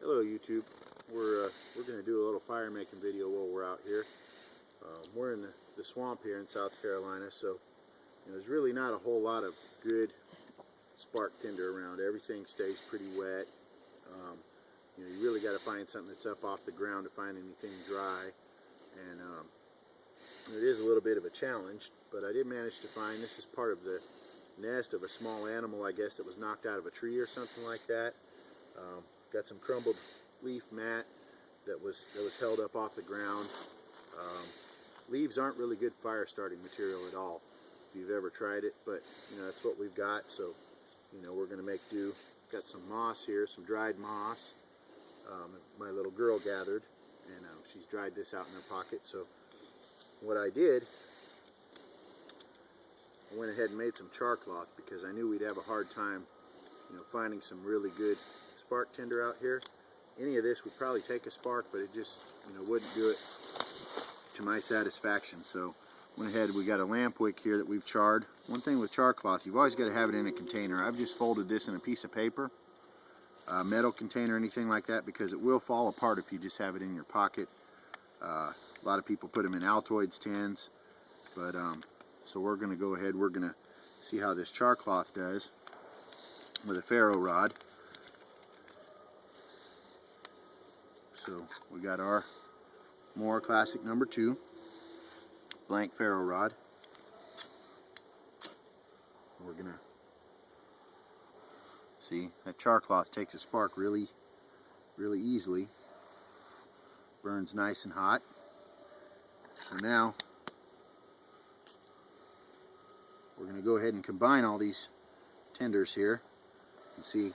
Hello YouTube. We're going to do a little fire making video while we're out here. We're in the swamp here in South Carolina, so there's really not a whole lot of good spark tinder around. Everything stays pretty wet. You really got to find something that's up off the ground to find anything dry, and it is a little bit of a challenge, but I did manage to find, this is part of the nest of a small animal, I guess, that was knocked out of a tree or something like that. Got some crumbled leaf mat that was held up off the ground. Leaves aren't really good fire starting material at all if you've ever tried it, but that's what we've got, so we're going to make do. Got some moss here, some dried moss. My little girl gathered, and she's dried this out in her pocket. So what I did, I went ahead and made some char cloth because I knew we'd have a hard time finding some really good spark tinder out here. Any of this would probably take a spark, but it just wouldn't do it to my satisfaction. So went ahead, we got a lamp wick here that we've charred. One thing with char cloth, you've always got to have it in a container. I've just folded this in a piece of paper, metal container, anything like that, because it will fall apart if you just have it in your pocket. A lot of people put them in Altoids tins, but so we're going to go ahead, we're going to see how this char cloth does with a ferro rod. So we got our Mora Classic number 2 blank ferro rod. We're gonna see that char cloth takes a spark really easily, burns nice and hot. So now we're going to go ahead and combine all these tinders here and see.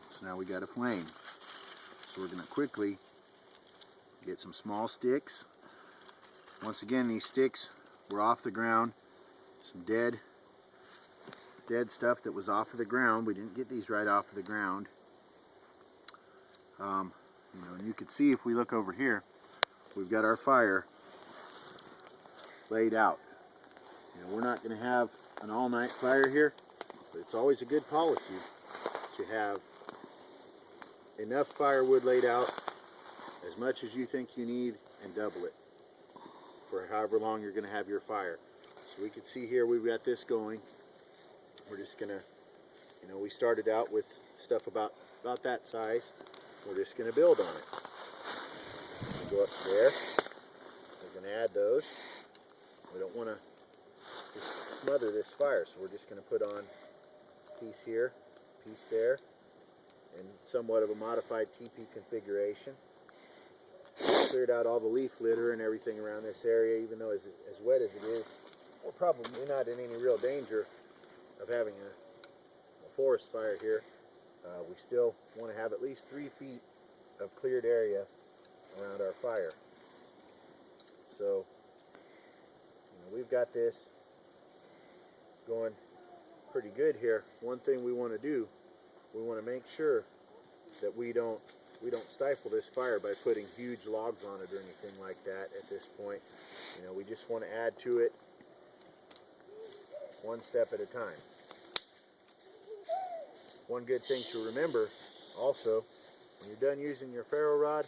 So now we got a flame. So we're going to quickly get some small sticks. Once again, these sticks were off the ground. Some dead stuff that was off of the ground. We didn't get these right off of the ground. And you can see if we look over here, we've got our fire laid out. We're not going to have an all-night fire here, but it's always a good policy to have enough firewood laid out, as much as you think you need, and double it for however long you're going to have your fire. So we can see here we've got this going. We're just going to, we started out with stuff about that size. We're just going to build on it. Go up to there. We're going to add those. We don't want to just smother this fire, so we're just going to put on a piece here, a piece there, and somewhat of a modified teepee configuration. Cleared out all the leaf litter and everything around this area, even though as wet as it is, we're probably not in any real danger of having a forest fire here. We still want to have at least 3 feet of cleared area around our fire. So we've got this going pretty good here. One thing we want to do, we want to make sure that we don't stifle this fire by putting huge logs on it or anything like that at this point. We just want to add to it one step at a time. one good thing to remember also, when you're done using your ferro rod,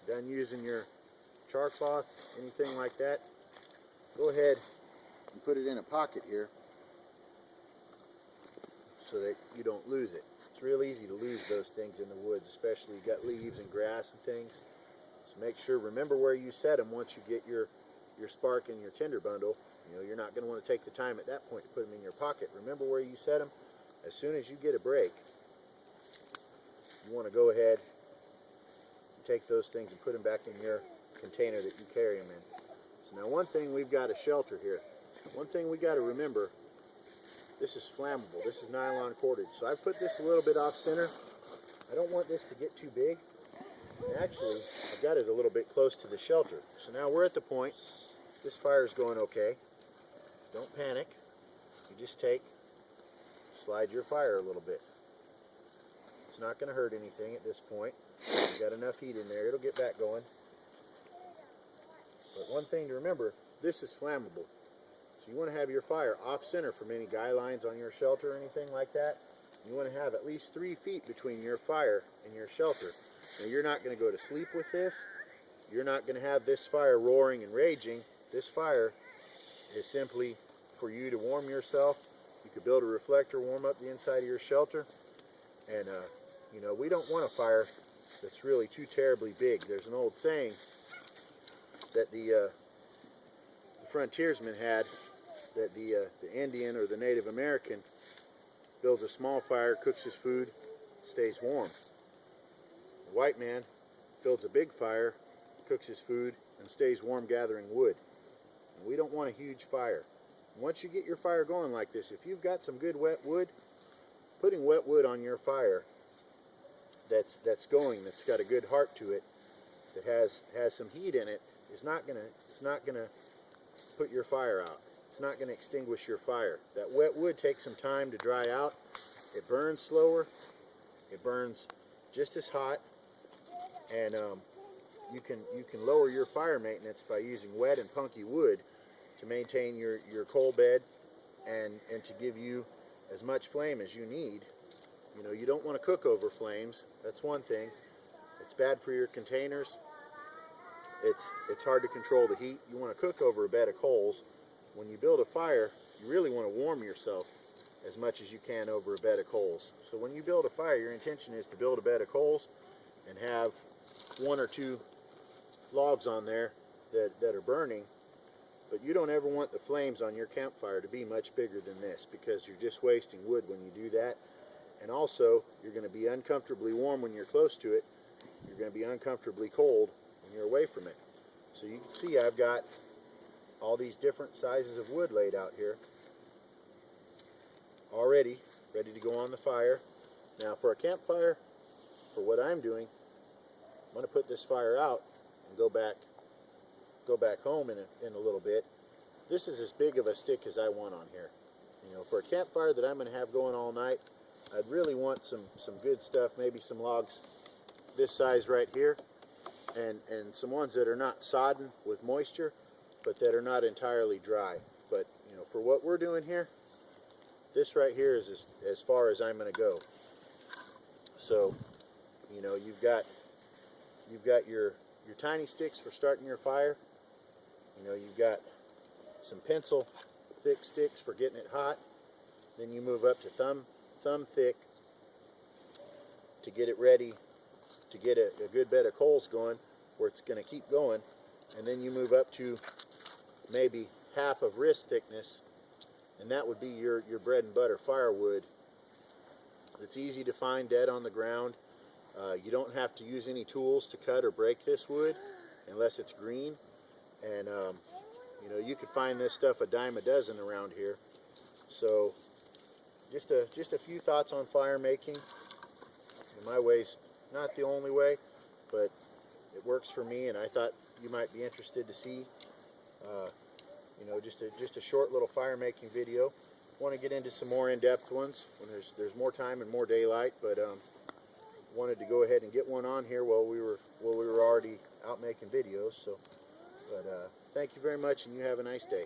done using your char cloth, anything like that, go ahead and put it in a pocket here so that you don't lose it. It's real easy to lose those things in the woods, especially you got leaves and grass and things. So make sure, remember where you set them once you get your spark and your tinder bundle. You know, you're not going to want to take the time at that point to put them in your pocket. Remember where you set them. As soon as you get a break, you want to go ahead and take those things and put them back in your container that you carry them in. So now one thing, we've got a shelter here. One thing we got to remember, this is flammable. This is nylon cordage. So I put this a little bit off center. I don't want this to get too big. And actually, I've got it a little bit close to the shelter. So now we're at the point, this fire is going okay. Don't panic. You just slide your fire a little bit. It's not going to hurt anything at this point. You've got enough heat in there. It'll get back going. But one thing to remember, this is flammable. So you want to have your fire off center from any guy lines on your shelter or anything like that. You want to have at least 3 feet between your fire and your shelter. Now you're not going to go to sleep with this. You're not going to have this fire roaring and raging. This fire is simply for you to warm yourself. You could build a reflector, warm up the inside of your shelter. And, you know, we don't want a fire that's really too terribly big. There's an old saying that the frontiersman had, that the Indian or the Native American builds a small fire, cooks his food, stays warm. The white man builds a big fire, cooks his food, and stays warm gathering wood. And we don't want a huge fire. Once you get your fire going like this, if you've got some good wet wood, putting wet wood on your fire that's going, that's got a good heart to it, that has some heat in it, it's not gonna put your fire out. It's not gonna extinguish your fire. That wet wood takes some time to dry out. It burns slower. It burns just as hot, and you can lower your fire maintenance by using wet and punky wood to maintain your coal bed and to give you as much flame as you need. You know, you don't want to cook over flames. That's one thing. It's bad for your containers. It's hard to control the heat. You want to cook over a bed of coals. When you build a fire, you really want to warm yourself as much as you can over a bed of coals. So when you build a fire, your intention is to build a bed of coals and have 1 or 2 logs on there that are burning. But you don't ever want the flames on your campfire to be much bigger than this, because you're just wasting wood when you do that. And also, you're going to be uncomfortably warm when you're close to it. You're going to be uncomfortably cold when you're away from it. So you can see I've got all these different sizes of wood laid out here already, ready to go on the fire. Now for a campfire, for what I'm doing, I'm going to put this fire out and go back home in a little bit. This is as big of a stick as I want on here. You know, for a campfire that I'm going to have going all night, I'd really want some good stuff, maybe some logs this size right here, and some ones that are not sodden with moisture, but that are not entirely dry. But, you know, for what we're doing here, this right here is as far as I'm going to go. So, you know, you've got your tiny sticks for starting your fire. You know, you've got some pencil thick sticks for getting it hot. Then you move up to thumb thick to get it ready to get a good bed of coals going where it's going to keep going. And then you move up to maybe half of wrist thickness, and that would be your bread and butter firewood. It's easy to find dead on the ground. You don't have to use any tools to cut or break this wood unless it's green. And you know, you could find this stuff a dime a dozen around here. So just a few thoughts on fire making. My way's not the only way, but it works for me, and I thought you might be interested to see. You know, just a short little fire making video. Want to get into some more in-depth ones when there's more time and more daylight, but wanted to go ahead and get one on here while we were already out making videos. So, but thank you very much, and you have a nice day.